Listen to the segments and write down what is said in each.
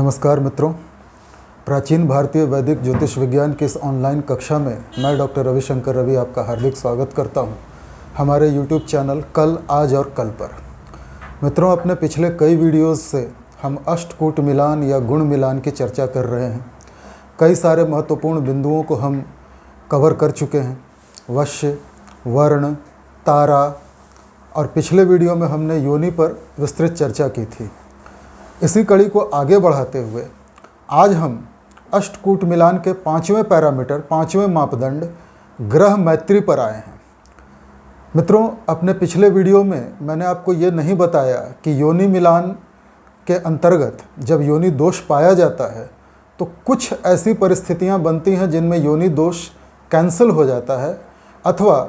नमस्कार मित्रों, प्राचीन भारतीय वैदिक ज्योतिष विज्ञान की इस ऑनलाइन कक्षा में मैं डॉक्टर रविशंकर रवि आपका हार्दिक स्वागत करता हूं हमारे YouTube चैनल कल, आज और कल पर। मित्रों, अपने पिछले कई वीडियोस से हम अष्टकूट मिलान या गुण मिलान की चर्चा कर रहे हैं। कई सारे महत्वपूर्ण बिंदुओं को हम कवर कर चुके हैं। वश्य, वर्ण, तारा और पिछले वीडियो में हमने योनि पर विस्तृत चर्चा की थी। इसी कड़ी को आगे बढ़ाते हुए आज हम अष्टकूट मिलान के पांचवें पैरामीटर, पांचवें मापदंड ग्रह मैत्री पर आए हैं। मित्रों, अपने पिछले वीडियो में मैंने आपको ये नहीं बताया कि योनि मिलान के अंतर्गत जब योनि दोष पाया जाता है तो कुछ ऐसी परिस्थितियां बनती हैं जिनमें योनि दोष कैंसिल हो जाता है अथवा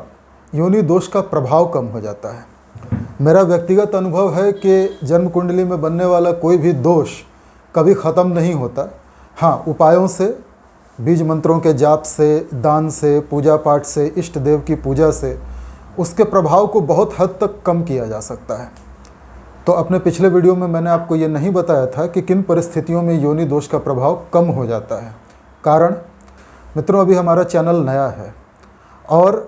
योनि दोष का प्रभाव कम हो जाता है। मेरा व्यक्तिगत अनुभव है कि जन्म कुंडली में बनने वाला कोई भी दोष कभी ख़त्म नहीं होता। हाँ, उपायों से, बीज मंत्रों के जाप से, दान से, पूजा पाठ से, इष्ट देव की पूजा से उसके प्रभाव को बहुत हद तक कम किया जा सकता है। तो अपने पिछले वीडियो में मैंने आपको ये नहीं बताया था कि किन परिस्थितियों में योनि दोष का प्रभाव कम हो जाता है। कारण मित्रों, अभी हमारा चैनल नया है और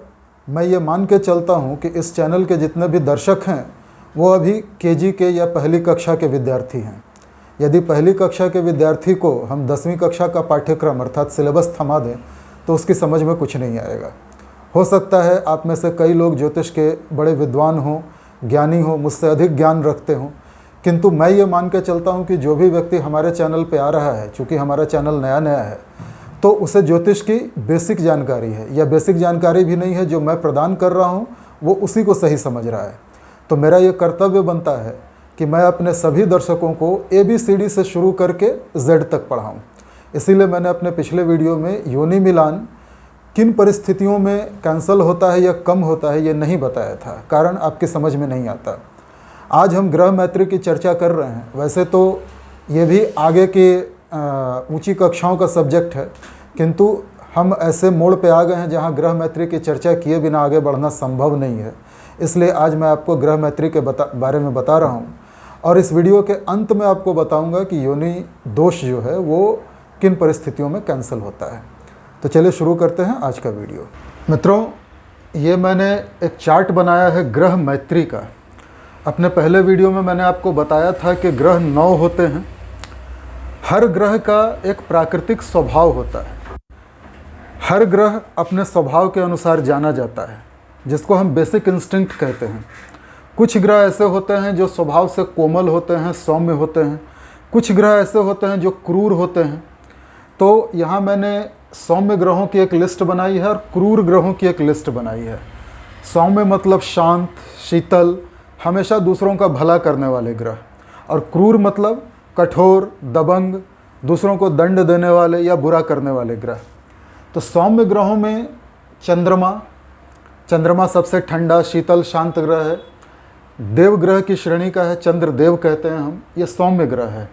मैं ये मान के चलता हूँ कि इस चैनल के जितने भी दर्शक हैं वो अभी केजी के या पहली कक्षा के विद्यार्थी हैं। यदि पहली कक्षा के विद्यार्थी को हम 10वीं कक्षा का पाठ्यक्रम अर्थात सिलेबस थमा दें तो उसकी समझ में कुछ नहीं आएगा। हो सकता है आप में से कई लोग ज्योतिष के बड़े विद्वान हों, ज्ञानी हों, मुझसे अधिक ज्ञान रखते हों, किंतु मैं ये मान के चलता हूँ कि जो भी व्यक्ति हमारे चैनल पर आ रहा है, चूँकि हमारा चैनल नया नया है, तो उसे ज्योतिष की बेसिक जानकारी है या बेसिक जानकारी भी नहीं है, जो मैं प्रदान कर रहा हूँ वो उसी को सही समझ रहा है। तो मेरा ये कर्तव्य बनता है कि मैं अपने सभी दर्शकों को ABCD से शुरू करके Z तक पढ़ाऊँ। इसीलिए मैंने अपने पिछले वीडियो में योनि मिलान किन परिस्थितियों में कैंसल होता है या कम होता है ये नहीं बताया था, कारण आपकी समझ में नहीं आता। आज हम ग्रह मैत्री की चर्चा कर रहे हैं। वैसे तो ये भी आगे के ऊंची कक्षाओं का सब्जेक्ट है, किंतु हम ऐसे मोड़ पे आ गए हैं जहां ग्रह मैत्री की चर्चा किए बिना आगे बढ़ना संभव नहीं है। इसलिए आज मैं आपको ग्रह मैत्री के बारे में बता रहा हूं और इस वीडियो के अंत में आपको बताऊंगा कि योनि दोष जो है वो किन परिस्थितियों में कैंसिल होता है। तो चलिए शुरू करते हैं आज का वीडियो। मित्रों, ये मैंने एक चार्ट बनाया है ग्रह मैत्री का। अपने पहले वीडियो में मैंने आपको बताया था कि ग्रह 9 होते हैं। हर ग्रह का एक प्राकृतिक स्वभाव होता है। हर ग्रह अपने स्वभाव के अनुसार जाना जाता है, जिसको हम बेसिक इंस्टिंक्ट कहते हैं। कुछ ग्रह ऐसे होते हैं जो स्वभाव से कोमल होते हैं, सौम्य होते हैं। कुछ ग्रह ऐसे होते हैं जो क्रूर होते हैं। तो यहाँ मैंने सौम्य ग्रहों की एक लिस्ट बनाई है और क्रूर ग्रहों की एक लिस्ट बनाई है। सौम्य मतलब शांत, शीतल, हमेशा दूसरों का भला करने वाले ग्रह, और क्रूर मतलब कठोर, दबंग, दूसरों को दंड देने वाले या बुरा करने वाले ग्रह। तो सौम्य ग्रहों में चंद्रमा सबसे ठंडा, शीतल, शांत ग्रह है। देव ग्रह की श्रेणी का है, चंद्रदेव कहते हैं हम, ये सौम्य ग्रह है।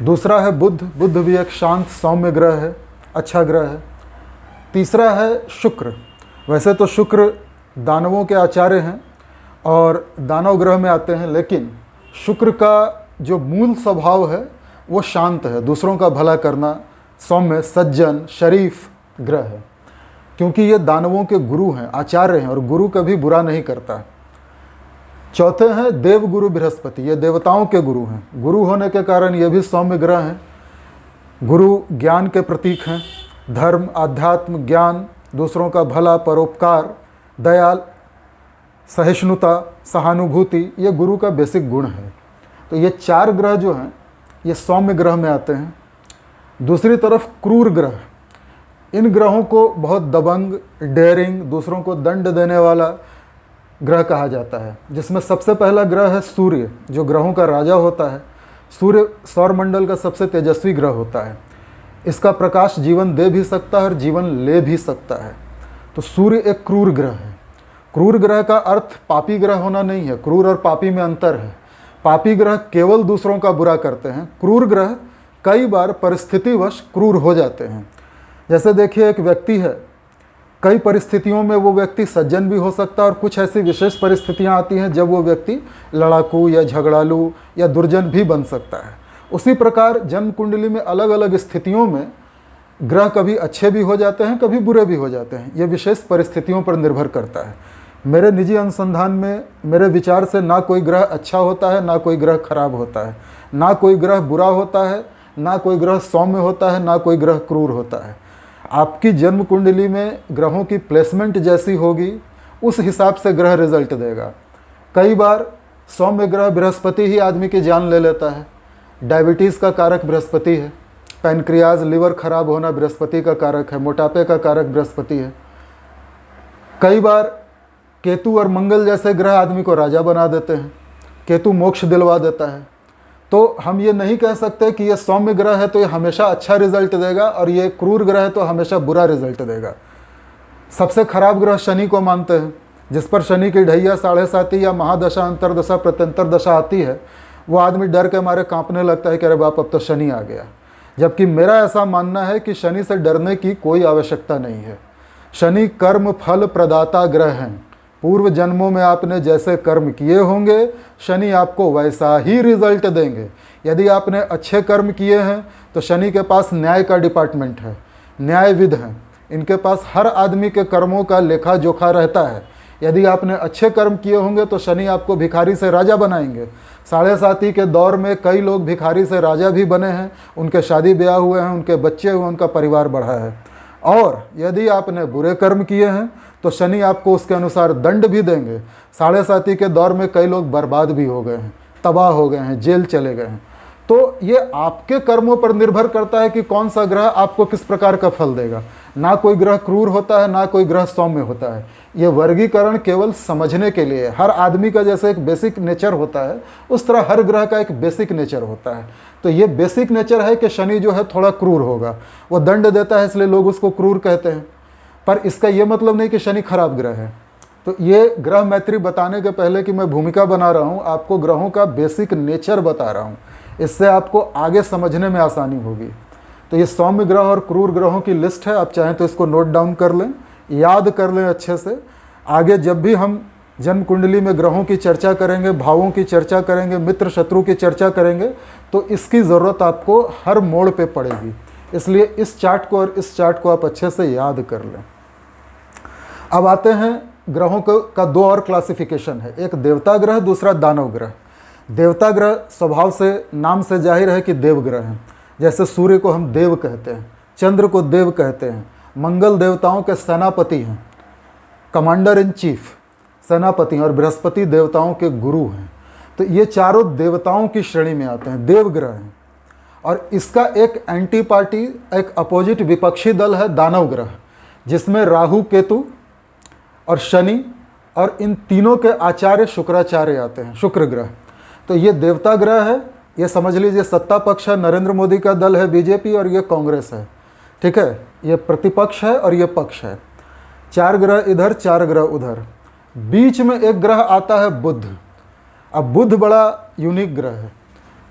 दूसरा है बुध भी एक शांत सौम्य ग्रह है, अच्छा ग्रह है। तीसरा है शुक्र। वैसे तो शुक्र दानवों के आचार्य हैं और दानव ग्रह में आते हैं, लेकिन शुक्र का जो मूल स्वभाव है वो शांत है, दूसरों का भला करना, सौम्य, सज्जन, शरीफ ग्रह है, क्योंकि ये दानवों के गुरु हैं, आचार्य हैं, और गुरु कभी बुरा नहीं करता। चौथे हैं देव गुरु बृहस्पति, ये देवताओं के गुरु हैं। गुरु होने के कारण ये भी सौम्य ग्रह हैं। गुरु ज्ञान के प्रतीक हैं। धर्म, आध्यात्म, ज्ञान, दूसरों का भला, परोपकार, दयाल, सहिष्णुता, सहानुभूति, ये गुरु का बेसिक गुण है। तो ये 4 ग्रह जो हैं ये सौम्य ग्रह में आते हैं। दूसरी तरफ क्रूर ग्रह, इन ग्रहों को बहुत दबंग, डेयरिंग, दूसरों को दंड देने वाला ग्रह कहा जाता है, जिसमें सबसे पहला ग्रह है सूर्य, जो ग्रहों का राजा होता है। सूर्य सौरमंडल का सबसे तेजस्वी ग्रह होता है। इसका प्रकाश जीवन दे भी सकता है और जीवन ले भी सकता है। तो सूर्य एक क्रूर ग्रह है। क्रूर ग्रह का अर्थ पापी ग्रह होना नहीं है। क्रूर और पापी में अंतर है। पापी ग्रह केवल दूसरों का बुरा करते हैं। क्रूर ग्रह कई बार परिस्थितिवश क्रूर हो जाते हैं। जैसे देखिए, एक व्यक्ति है, कई परिस्थितियों में वो व्यक्ति सज्जन भी हो सकता है और कुछ ऐसी विशेष परिस्थितियां आती हैं जब वो व्यक्ति लड़ाकू या झगड़ालू या दुर्जन भी बन सकता है। उसी प्रकार जन्म कुंडली में अलग अलग स्थितियों में ग्रह कभी अच्छे भी हो जाते हैं, कभी बुरे भी हो जाते हैं। ये विशेष परिस्थितियों पर निर्भर करता है। मेरे निजी अनुसंधान में मेरे विचार से ना कोई ग्रह अच्छा होता है, ना कोई ग्रह खराब होता है, ना कोई ग्रह बुरा होता है, ना कोई ग्रह सौम्य होता है, ना कोई ग्रह क्रूर होता है। आपकी जन्म कुंडली में ग्रहों की प्लेसमेंट जैसी होगी, उस हिसाब से ग्रह रिजल्ट देगा। कई बार सौम्य ग्रह बृहस्पति ही आदमी की जान ले लेता है। डायबिटीज़ का कारक बृहस्पति है, पैनक्रियाज लिवर खराब होना बृहस्पति का कारक है, मोटापे का कारक बृहस्पति है। कई बार केतु और मंगल जैसे ग्रह आदमी को राजा बना देते हैं। केतु मोक्ष दिलवा देता है। तो हम ये नहीं कह सकते कि ये सौम्य ग्रह है तो ये हमेशा अच्छा रिजल्ट देगा और ये क्रूर ग्रह है तो हमेशा बुरा रिजल्ट देगा। सबसे खराब ग्रह शनि को मानते हैं। जिस पर शनि की ढैया 7.5 या महादशा अंतरदशा प्रत्यंतर दशा आती है, वो आदमी डर के मारे कांपने लगता है कि अरे बाप अब तो शनि आ गया। जबकि मेरा ऐसा मानना है कि शनि से डरने की कोई आवश्यकता नहीं है। शनि कर्म फल प्रदाता ग्रह हैं। पूर्व जन्मों में आपने जैसे कर्म किए होंगे, शनि आपको वैसा ही रिजल्ट देंगे। यदि आपने अच्छे कर्म किए हैं तो शनि के पास न्याय का डिपार्टमेंट है, न्यायविद हैं। इनके पास हर आदमी के कर्मों का लेखा जोखा रहता है। यदि आपने अच्छे कर्म किए होंगे तो शनि आपको भिखारी से राजा बनाएंगे। 7.5 के दौर में कई लोग भिखारी से राजा भी बने हैं, उनके शादी ब्याह हुए हैं, उनके बच्चे हुए, उनका परिवार बढ़ा है। और यदि आपने बुरे कर्म किए हैं तो शनि आपको उसके अनुसार दंड भी देंगे। 7.5 के दौर में कई लोग बर्बाद भी हो गए हैं, तबाह हो गए हैं, जेल चले गए हैं। तो ये आपके कर्मों पर निर्भर करता है कि कौन सा ग्रह आपको किस प्रकार का फल देगा। ना कोई ग्रह क्रूर होता है, ना कोई ग्रह सौम्य होता है। ये वर्गीकरण केवल समझने के लिए है। हर आदमी का जैसे एक बेसिक नेचर होता है, उस तरह हर ग्रह का एक बेसिक नेचर होता है। तो ये बेसिक नेचर है कि शनि जो है थोड़ा क्रूर होगा, वो दंड देता है, इसलिए लोग उसको क्रूर कहते हैं। पर इसका ये मतलब नहीं कि शनि खराब ग्रह है। तो ये ग्रह मैत्री बताने के पहले कि मैं भूमिका बना रहा हूँ, आपको ग्रहों का बेसिक नेचर बता रहा हूँ। इससे आपको आगे समझने में आसानी होगी। तो ये सौम्य ग्रह और क्रूर ग्रहों की लिस्ट है। आप चाहें तो इसको नोट डाउन कर लें, याद कर लें अच्छे से। आगे जब भी हम जन्म कुंडली में ग्रहों की चर्चा करेंगे, भावों की चर्चा करेंगे, मित्र शत्रु की चर्चा करेंगे, तो इसकी ज़रूरत आपको हर मोड़ पे पड़ेगी। इसलिए इस चार्ट को और इस चार्ट को आप अच्छे से याद कर लें। अब आते हैं ग्रहों का 2 और क्लासिफिकेशन है, एक देवता ग्रह, दूसरा दानव ग्रह। देवता ग्रह स्वभाव से, नाम से जाहिर है कि देव ग्रह हैं। जैसे सूर्य को हम देव कहते हैं, चंद्र को देव कहते हैं, मंगल देवताओं के सेनापति हैं, कमांडर इन चीफ सेनापति हैं, और बृहस्पति देवताओं के गुरु हैं। तो ये चारों देवताओं की श्रेणी में आते हैं, देव ग्रह हैं। और इसका एक एंटी पार्टी, एक अपोजिट विपक्षी दल है दानव ग्रह, जिसमें राहु, केतु और शनि और इन तीनों के आचार्य शुक्राचार्य आते हैं, शुक्र ग्रह। तो ये देवता ग्रह है। ये समझ लीजिए सत्ता पक्ष है, नरेंद्र मोदी का दल है बीजेपी, और ये कांग्रेस है। ठीक है, ये प्रतिपक्ष है और ये पक्ष है। 4 ग्रह इधर, 4 ग्रह उधर। बीच में एक ग्रह आता है बुध। अब बुध बड़ा यूनिक ग्रह है।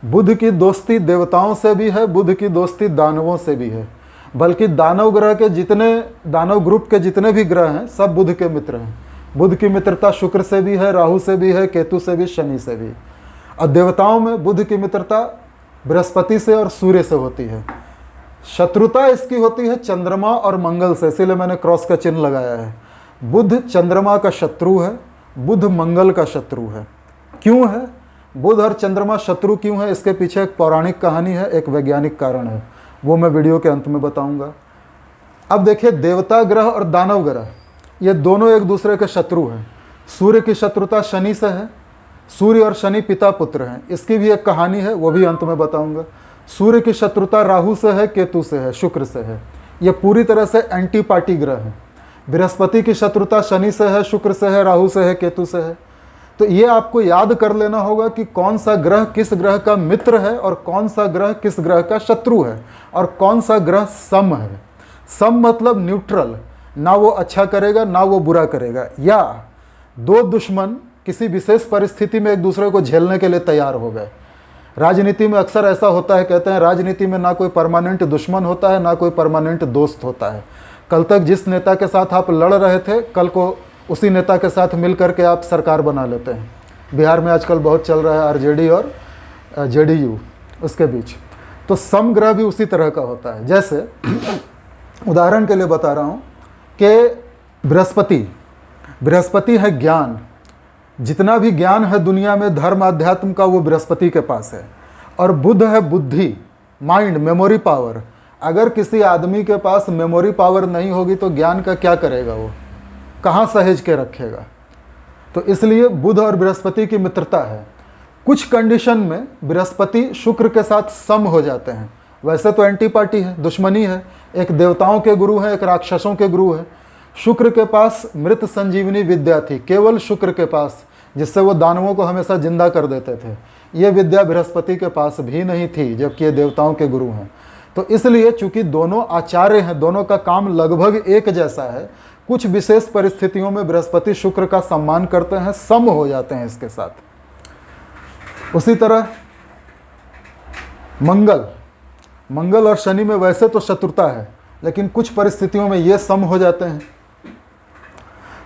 बुध की दोस्ती देवताओं से भी है, बुध की दोस्ती दानवों से भी है। बल्कि दानव ग्रह के जितने, दानव ग्रुप के जितने भी ग्रह हैं, सब बुध के मित्र हैं। बुध की मित्रता शुक्र से भी है, राहु से भी है, केतु से भी, शनि से भी। और देवताओं में बुध की मित्रता बृहस्पति से और सूर्य से होती है। शत्रुता इसकी होती है चंद्रमा और मंगल से, इसीलिए मैंने क्रॉस का चिन्ह लगाया है। बुध चंद्रमा का शत्रु है, बुध मंगल का शत्रु है। क्यों है बुध और चंद्रमा शत्रु क्यों है? इसके पीछे एक पौराणिक कहानी है, एक वैज्ञानिक कारण है, वो मैं वीडियो के अंत में बताऊंगा। अब देखिए, देवता ग्रह और दानव ग्रह ये दोनों एक दूसरे के शत्रु हैं। सूर्य की शत्रुता शनि से है, सूर्य और शनि पिता पुत्र हैं, इसकी भी एक कहानी है, वो भी अंत में बताऊंगा। सूर्य की शत्रुता राहु से है, केतु से है, शुक्र से है। ये पूरी तरह से एंटी पार्टी ग्रह है। बृहस्पति की शत्रुता शनि से है, शुक्र से है, राहु से है, केतु से है। तो ये आपको याद कर लेना होगा कि कौन सा ग्रह किस ग्रह का मित्र है और कौन सा ग्रह किस ग्रह का शत्रु है, और कौन सा ग्रह सम है। सम मतलब न्यूट्रल, ना वो अच्छा करेगा ना वो बुरा करेगा, या 2 दुश्मन किसी विशेष परिस्थिति में एक दूसरे को झेलने के लिए तैयार हो गए। राजनीति में अक्सर ऐसा होता है, कहते हैं राजनीति में ना कोई परमानेंट दुश्मन होता है, ना कोई परमानेंट दोस्त होता है। कल तक जिस नेता के साथ आप लड़ रहे थे, कल को उसी नेता के साथ मिल करके आप सरकार बना लेते हैं। बिहार में आजकल बहुत चल रहा है आरजेडी और जेडीयू, उसके बीच। तो समग्रह भी उसी तरह का होता है। जैसे उदाहरण के लिए बता रहा हूँ कि बृहस्पति है ज्ञान, जितना भी ज्ञान है दुनिया में धर्म अध्यात्म का वो बृहस्पति के पास है। और बुध है बुद्धि, माइंड, मेमोरी पावर। अगर किसी आदमी के पास मेमोरी पावर नहीं होगी तो ज्ञान का क्या करेगा, वो कहाँ सहेज के रखेगा। तो इसलिए बुध और बृहस्पति की मित्रता है। कुछ कंडीशन में बृहस्पति शुक्र के साथ सम हो जाते हैं। वैसे तो एंटीपार्टी है, दुश्मनी है, एक देवताओं के गुरु है, एक राक्षसों के गुरु है। शुक्र के पास मृत संजीवनी विद्या थी, केवल शुक्र के पास, जिससे वो दानवों को हमेशा जिंदा कर देते थे। ये विद्या बृहस्पति के पास भी नहीं थी, जबकि ये देवताओं के गुरु हैं। तो इसलिए चूंकि दोनों आचार्य हैं, दोनों का काम लगभग एक जैसा है, कुछ विशेष परिस्थितियों में बृहस्पति शुक्र का सम्मान करते हैं, सम हो जाते हैं इसके साथ। उसी तरह मंगल और शनि में वैसे तो शत्रुता है, लेकिन कुछ परिस्थितियों में ये सम हो जाते हैं।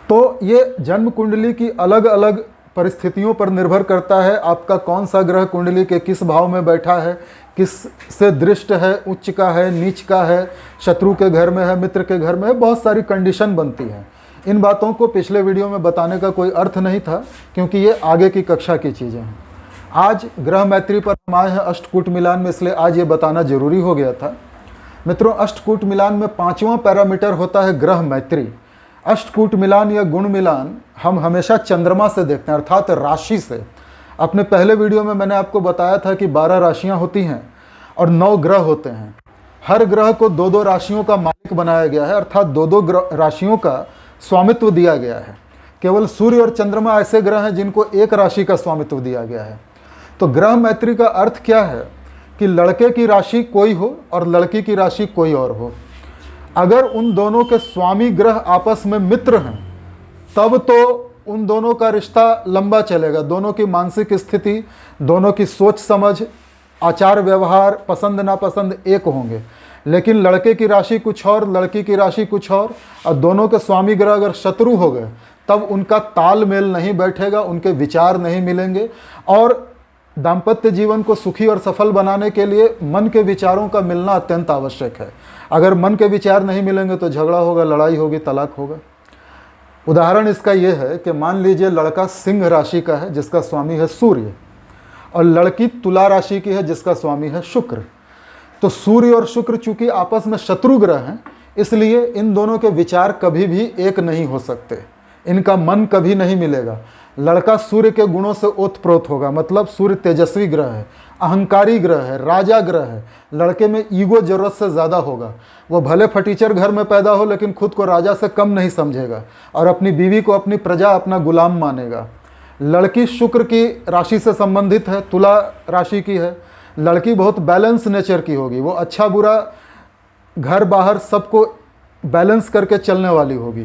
तो ये जन्म कुंडली की अलग अलग परिस्थितियों पर निर्भर करता है, आपका कौन सा ग्रह कुंडली के किस भाव में बैठा है, किस से दृष्ट है, उच्च का है, नीच का है, शत्रु के घर में है, मित्र के घर में है, बहुत सारी कंडीशन बनती हैं। इन बातों को पिछले वीडियो में बताने का कोई अर्थ नहीं था, क्योंकि ये आगे की कक्षा की चीज़ें हैं। आज ग्रह मैत्री पर हम आए हैं अष्टकूट मिलान में, इसलिए आज ये बताना जरूरी हो गया था। मित्रों, अष्टकूट मिलान में 5वां पैरामीटर होता है ग्रह मैत्री। अष्टकूट मिलान या गुण मिलान हम हमेशा चंद्रमा से देखते हैं, अर्थात राशि से। अपने पहले वीडियो में मैंने आपको बताया था कि 12 राशियां होती हैं और 9 ग्रह होते हैं। हर ग्रह को 2-2 राशियों का मालिक बनाया गया है, अर्थात 2-2 राशियों का स्वामित्व दिया गया है। केवल सूर्य और चंद्रमा ऐसे ग्रह हैं जिनको एक राशि का स्वामित्व दिया गया है। तो ग्रह मैत्री का अर्थ क्या है कि लड़के की राशि कोई हो और लड़की की राशि कोई और हो। अगर उन दोनों के स्वामी ग्रह आपस में मित्र हैं, तब तो उन दोनों का रिश्ता लंबा चलेगा। दोनों की मानसिक स्थिति, दोनों की सोच समझ, आचार व्यवहार, पसंद नापसंद एक होंगे। लेकिन लड़के की राशि कुछ और, लड़की की राशि कुछ और दोनों के स्वामी ग्रह अगर शत्रु हो गए, तब उनका तालमेल नहीं बैठेगा, उनके विचार नहीं मिलेंगे। और दाम्पत्य जीवन को सुखी और सफल बनाने के लिए मन के विचारों का मिलना अत्यंत आवश्यक है। अगर मन के विचार नहीं मिलेंगे तो झगड़ा होगा, लड़ाई होगी, तलाक होगा। उदाहरण इसका यह है कि मान लीजिए लड़का सिंह राशि का है जिसका स्वामी है सूर्य, और लड़की तुला राशि की है जिसका स्वामी है शुक्र। तो सूर्य और शुक्र चूंकि आपस में शत्रु ग्रह हैं, इसलिए इन दोनों के विचार कभी भी एक नहीं हो सकते, इनका मन कभी नहीं मिलेगा। लड़का सूर्य के गुणों से ओतप्रोत होगा, मतलब सूर्य तेजस्वी ग्रह है, अहंकारी ग्रह है, राजा ग्रह है। लड़के में ईगो जरूरत से ज़्यादा होगा। वो भले फटीचर घर में पैदा हो, लेकिन खुद को राजा से कम नहीं समझेगा और अपनी बीवी को अपनी प्रजा, अपना गुलाम मानेगा। लड़की शुक्र की राशि से संबंधित है, तुला राशि की है। लड़की बहुत बैलेंस नेचर की होगी, वो अच्छा बुरा घर बाहर सबको बैलेंस करके चलने वाली होगी।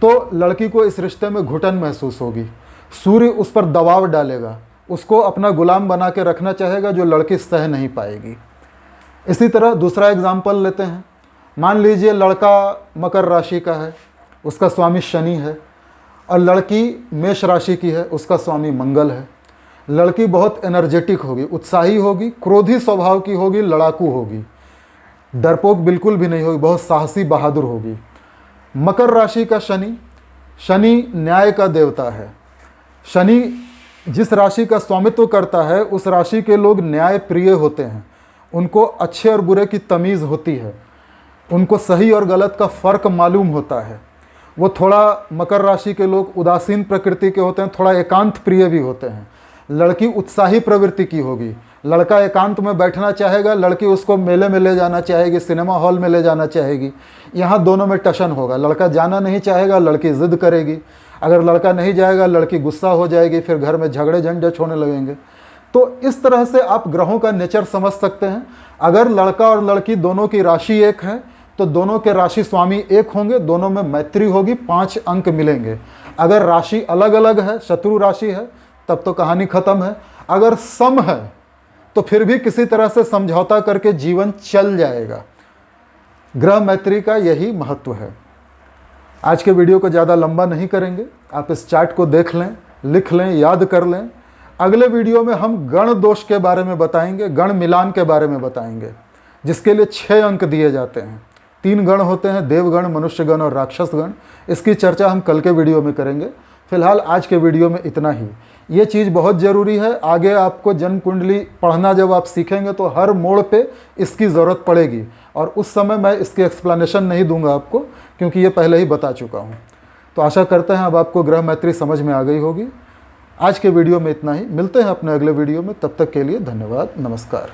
तो लड़की को इस रिश्ते में घुटन महसूस होगी। सूर्य उस पर दबाव डालेगा, उसको अपना गुलाम बना के रखना चाहेगा, जो लड़की सह नहीं पाएगी। इसी तरह दूसरा एग्जाम्पल लेते हैं। मान लीजिए लड़का मकर राशि का है, उसका स्वामी शनि है, और लड़की मेष राशि की है, उसका स्वामी मंगल है। लड़की बहुत एनर्जेटिक होगी, उत्साही होगी, क्रोधी स्वभाव की होगी, लड़ाकू होगी, डरपोक बिल्कुल भी नहीं होगी, बहुत साहसी बहादुर होगी। मकर राशि का शनि न्याय का देवता है। शनि जिस राशि का स्वामित्व करता है, उस राशि के लोग न्याय प्रिय होते हैं। उनको अच्छे और बुरे की तमीज़ होती है, उनको सही और गलत का फ़र्क मालूम होता है। वो थोड़ा, मकर राशि के लोग उदासीन प्रकृति के होते हैं, थोड़ा एकांत प्रिय भी होते हैं। लड़की उत्साही प्रवृत्ति की होगी, लड़का एकांत में बैठना चाहेगा, लड़की उसको मेले में ले जाना चाहेगी, सिनेमा हॉल में ले जाना चाहेगी। यहाँ दोनों में टशन होगा। लड़का जाना नहीं चाहेगा, लड़की जिद करेगी। अगर लड़का नहीं जाएगा, लड़की गुस्सा हो जाएगी, फिर घर में झगड़े झंझट होने लगेंगे। तो इस तरह से आप ग्रहों का नेचर समझ सकते हैं। अगर लड़का और लड़की दोनों की राशि एक है, तो दोनों के राशि स्वामी एक होंगे, दोनों में मैत्री होगी, 5 अंक मिलेंगे। अगर राशि अलग अलग है, शत्रु राशि है, तब तो कहानी खत्म है। अगर सम है तो फिर भी किसी तरह से समझौता करके जीवन चल जाएगा। ग्रह मैत्री का यही महत्व है। आज के वीडियो को ज़्यादा लंबा नहीं करेंगे, आप इस चार्ट को देख लें, लिख लें, याद कर लें। अगले वीडियो में हम गण दोष के बारे में बताएंगे, गण मिलान के बारे में बताएंगे, जिसके लिए 6 अंक दिए जाते हैं। 3 गण होते हैं, देवगण, मनुष्यगण और राक्षसगण। इसकी चर्चा हम कल के वीडियो में करेंगे। फिलहाल आज के वीडियो में इतना ही। ये चीज़ बहुत ज़रूरी है, आगे आपको जन्म कुंडली पढ़ना जब आप सीखेंगे तो हर मोड़ पे इसकी ज़रूरत पड़ेगी, और उस समय मैं इसकी एक्सप्लेनेशन नहीं दूंगा आपको, क्योंकि ये पहले ही बता चुका हूँ। तो आशा करते हैं अब आपको ग्रह मैत्री समझ में आ गई होगी। आज के वीडियो में इतना ही, मिलते हैं अपने अगले वीडियो में, तब तक के लिए धन्यवाद, नमस्कार।